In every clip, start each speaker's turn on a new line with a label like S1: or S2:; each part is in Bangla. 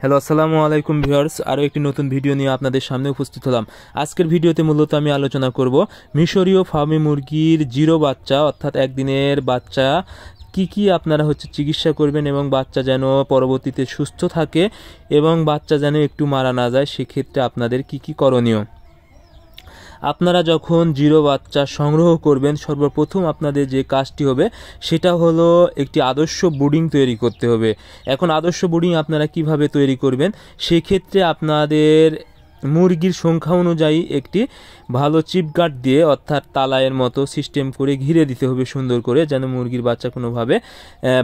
S1: হ্যালো, আসসালামু আলাইকুম ভিউয়ার্স। আরও একটি নতুন ভিডিও নিয়ে আপনাদের সামনে উপস্থিত হলাম। আজকের ভিডিওতে মূলত আমি আলোচনা করব মিশরীয় ফার্মি মুরগির জিরো বাচ্চা অর্থাৎ একদিনের বাচ্চা কি আপনারা চিকিৎসা করবেন এবং বাচ্চা যেন পরবর্তীতে সুস্থ থাকে এবং বাচ্চা যেন একটু মারা না যায়, সেক্ষেত্রে আপনাদের কি করণীয়। আপনারা যখন জিরো বাচ্চা সংগ্রহ করবেন, সর্বপ্রথম আপনাদের যে কাজটি হবে সেটা হলো একটি আদর্শ ব্রুডিং তৈরি করতে হবে। এখন আদর্শ ব্রুডিং আপনারা কিভাবে তৈরি করবেন, সেক্ষেত্রে আপনাদের মুরগির সংখ্যা অনুযায়ী একটি ভালো চিপগার্ড দিয়ে অর্থাৎ তালায়ের মতো সিস্টেম করে ঘিরে দিতে হবে সুন্দর করে, যেন মুরগির বাচ্চা কোনোভাবে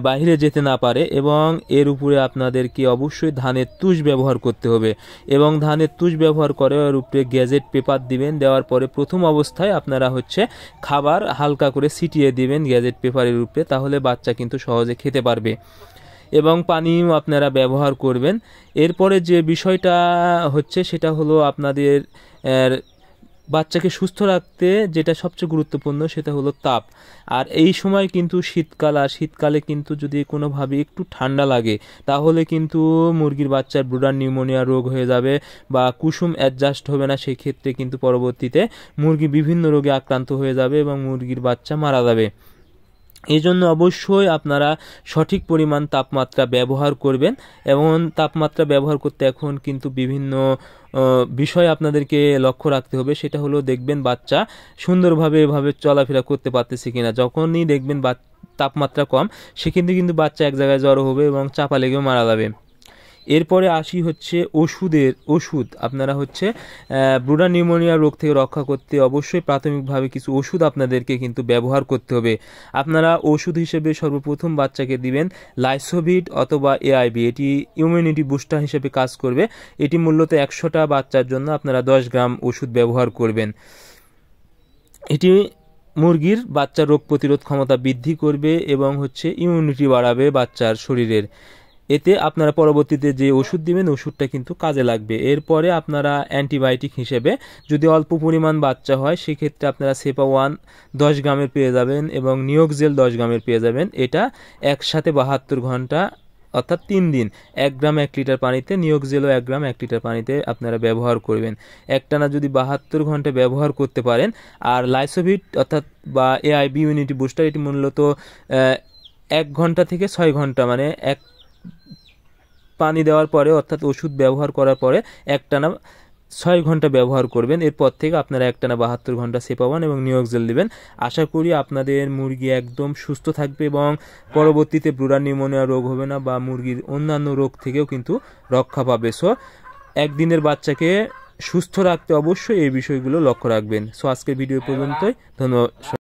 S1: বাইরে যেতে না পারে। এবং এর উপরে আপনাদেরকে অবশ্যই ধানের তুষ ব্যবহার করতে হবে এবং ধানের তুষ ব্যবহার করে এর উপরে গ্যাজেট পেপার দিবেন। দেওয়ার পরে প্রথম অবস্থায় আপনারা খাবার হালকা করে ছিটিয়ে দিবেন গ্যাজেট পেপারের উপরে, তাহলে বাচ্চা কিন্তু সহজে খেতে পারবে এবং পানিও আপনারা ব্যবহার করবেন। এরপরে যে বিষয়টা সেটা হলো আপনাদের বাচ্চাকে সুস্থ রাখতে যেটা সবচেয়ে গুরুত্বপূর্ণ সেটা হলো তাপ। আর এই সময় কিন্তু শীতকাল, আর শীতকালে কিন্তু যদি কোনোভাবে একটু ঠান্ডা লাগে তাহলে কিন্তু মুরগির বাচ্চার ব্রুডার নিউমোনিয়া রোগ হয়ে যাবে বা কুসুম অ্যাডজাস্ট হবে না। সেই ক্ষেত্রে কিন্তু পরবর্তীতে মুরগি বিভিন্ন রোগে আক্রান্ত হয়ে যাবে এবং মুরগির বাচ্চা মারা যাবে। এই জন্য অবশ্যই আপনারা সঠিক পরিমাণ তাপমাত্রা ব্যবহার করবেন এবং তাপমাত্রা ব্যবহার করতে এখন কিন্তু বিভিন্ন বিষয় আপনাদেরকে লক্ষ্য রাখতে হবে। সেটা হলো দেখবেন বাচ্চা সুন্দরভাবে এভাবে চলাফেরা করতে পারতেছে কিনা। যখনই দেখবেন তাপমাত্রা কম, সেক্ষেত্রে কিন্তু বাচ্চা এক জায়গায় জড়ো হবে এবং চাপা লেগেও মারা যাবে। এরপরে আসি ওষুধ। আপনারা ব্রুডার নিউমোনিয়া রোগ থেকে রক্ষা করতে অবশ্যই প্রাথমিকভাবে কিছু ওষুধ আপনাদেরকে কিন্তু ব্যবহার করতে হবে। আপনারা ওষুধ হিসেবে সর্বপ্রথম বাচ্চাকে দিবেন লাইসোভিট অথবা এআইবি। এটি ইমিউনিটি বুস্টার হিসেবে কাজ করবে। এটি মূলত 100টা বাচ্চার জন্য আপনারা 10 গ্রাম ওষুধ ব্যবহার করবেন। এটি মুরগির বাচ্চার রোগ প্রতিরোধ ক্ষমতা বৃদ্ধি করবে এবং ইমিউনিটি বাড়াবে বাচ্চার শরীরের। এতে আপনারা পরবর্তীতে যে ওষুধ দিবেন ওষুধটা কিন্তু কাজে লাগবে। এরপরে আপনারা অ্যান্টিবায়োটিক হিসেবে যদি অল্প পরিমাণ বাচ্চা হয় সেক্ষেত্রে আপনারা সেপা-1 10 গ্রামের পেয়ে যাবেন এবং নিওক্সেল 10 গ্রামের পেয়ে যাবেন। এটা একসাথে 72 ঘন্টা অর্থাৎ 3 দিন 1 গ্রাম 1 লিটার পানিতে, নিওক্সেলও 1 গ্রাম 1 লিটার পানিতে আপনারা ব্যবহার করবেন। একটানা যদি 72 ঘন্টা ব্যবহার করতে পারেন। আর লাইসোভিট অর্থাৎ বা এআইবি ইমিউনিটি বুস্টার, এটি মূলত 1 ঘন্টা থেকে 6 ঘন্টা মানে পানি দেওয়ার পরে অর্থাৎ ওষুধ ব্যবহার করার পরে একটানা 6 ঘন্টা ব্যবহার করবেন। এরপর থেকে আপনারা একটানা 72 ঘন্টা সেপা-1 এবং নিওক্সেল দিবেন। আশা করি আপনাদের মুরগি একদম সুস্থ থাকবে এবং পরবর্তীতে ব্রুডার নিউমোনিয়া রোগ হবে না বা মুরগির অন্যান্য রোগ থেকেও কিন্তু রক্ষা পাবে। একদিনের বাচ্চাকে সুস্থ রাখতে অবশ্যই এই বিষয়গুলো লক্ষ্য রাখবেন। আজকের ভিডিও পর্যন্তই। ধন্যবাদ।